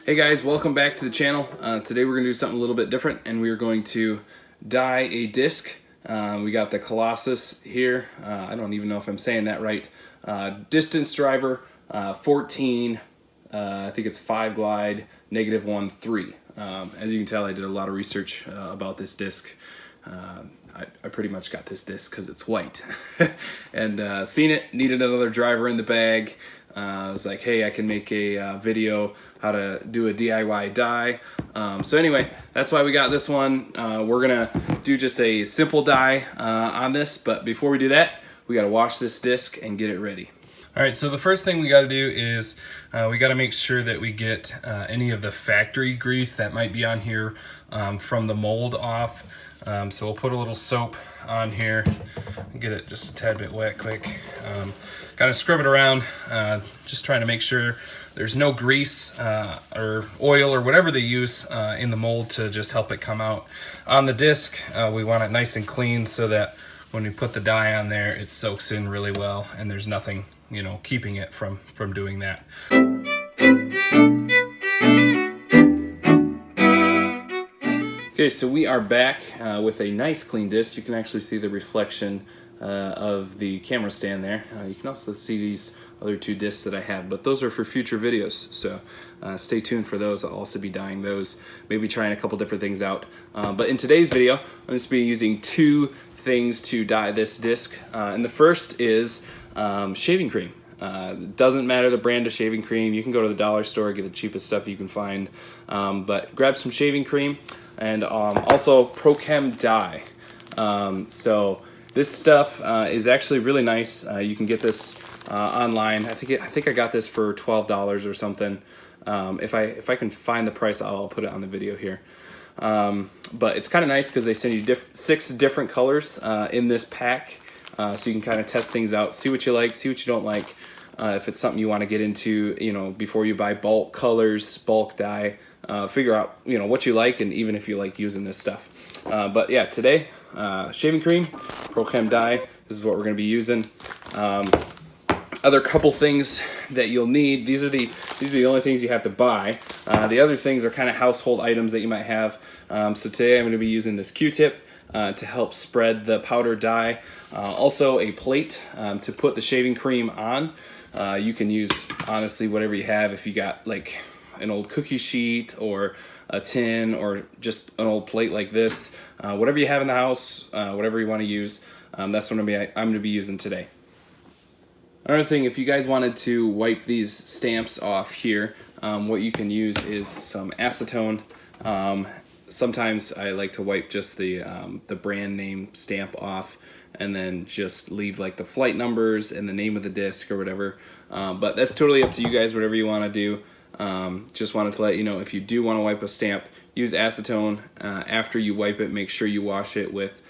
Hey guys, welcome back to the channel. Today we're going to do something a little bit different, and we are going to dye a disc. We got the Colossus here. I don't even know if I'm saying that right. Distance driver 14, I think it's 5 glide, -1.3. As you can tell, I did a lot of research about this disc. I pretty much got this disc because it's white. And seen it, needed another driver in the bag. I was like, hey, I can make a video how to do a DIY dye. So anyway, that's why we got this one. We're gonna do just a simple dye on this, but before we do that, we gotta wash this disc and get it ready. All right, so the first thing we gotta do is we gotta make sure that we get any of the factory grease that might be on here from the mold off. So we'll put a little soap on here, get it just a tad bit wet quick. Kind of scrub it around, just trying to make sure there's no grease or oil or whatever they use in the mold to just help it come out. On the disc, we want it nice and clean so that when we put the dye on there, it soaks in really well and there's nothing, you know, keeping it from doing that. Okay, so we are back with a nice clean disc. You can actually see the reflection of the camera stand there. You can also see these other 2 discs that I have, but those are for future videos, so stay tuned for those. I'll also be dyeing those, maybe trying a couple different things out. But in today's video, I'm just be using 2 things to dye this disc. And the first is shaving cream. Doesn't matter the brand of shaving cream. You can go to the dollar store, get the cheapest stuff you can find, but grab some shaving cream and also Prochem dye. So this stuff is actually really nice. You can get this online. I think I got this for $12 or something. If I can find the price, I'll put it on the video here. But it's kind of nice because they send you 6 different colors in this pack, so you can kind of test things out, see what you like, see what you don't like. If it's something you want to get into, you know, before you buy bulk colors, bulk dye, figure out, you know, what you like, and even if you like using this stuff. But yeah, today, shaving cream, Prochem dye, this is what we're going to be using. Other couple things that you'll need, these are the only things you have to buy. The other things are kind of household items that you might have. So today I'm going to be using this Q-tip to help spread the powder dye. Also a plate to put the shaving cream on. You can use, honestly, whatever you have. If you got like an old cookie sheet or a tin or just an old plate like this, whatever you have in the house, whatever you want to use, that's what I'm going to be using today. Another thing, if you guys wanted to wipe these stamps off here, what you can use is some acetone. Sometimes I like to wipe just the brand name stamp off and then just leave like the flight numbers and the name of the disc or whatever. But that's totally up to you guys, whatever you want to do. Just wanted to let you know, if you do want to wipe a stamp, use acetone. After you wipe it, make sure you wash it with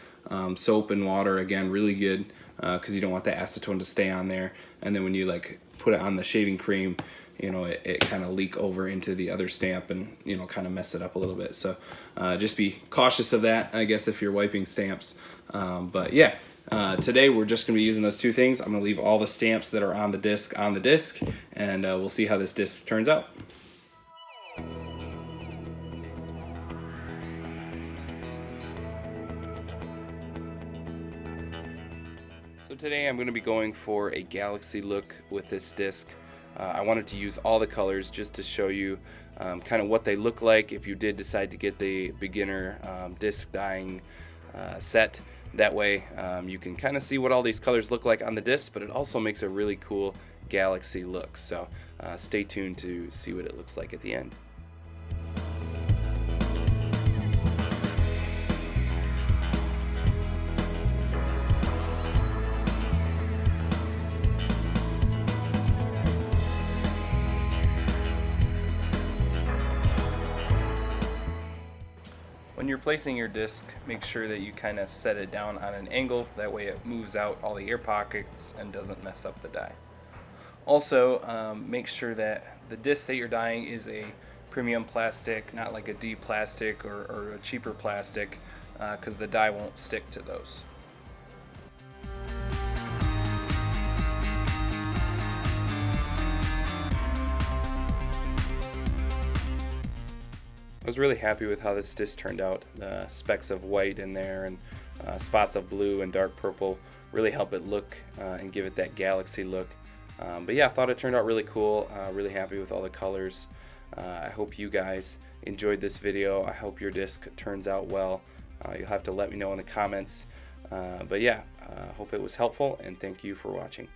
soap and water, again, really good, because you don't want the acetone to stay on there. And then when you like put it on the shaving cream, you know, it kind of leak over into the other stamp and, you know, kind of mess it up a little bit. So just be cautious of that, I guess, if you're wiping stamps. But yeah, today we're just going to be using those 2 things. I'm going to leave all the stamps that are on the disc, and we'll see how this disc turns out. So today I'm going to be going for a galaxy look with this disc. I wanted to use all the colors just to show you kind of what they look like if you did decide to get the beginner disc dyeing set. That way you can kind of see what all these colors look like on the disc, but it also makes a really cool galaxy look. So stay tuned to see what it looks like at the end. When you're placing your disc, make sure that you kind of set it down on an angle. That way it moves out all the air pockets and doesn't mess up the dye. Also, make sure that the disc that you're dyeing is a premium plastic, not like a D plastic or a cheaper plastic, because the dye won't stick to those. I was really happy with how this disc turned out. The specks of white in there and spots of blue and dark purple really help it look and give it that galaxy look. But yeah, I thought it turned out really cool. Really happy with all the colors. I hope you guys enjoyed this video. I hope your disc turns out well. You'll have to let me know in the comments. But yeah, hope it was helpful, and thank you for watching.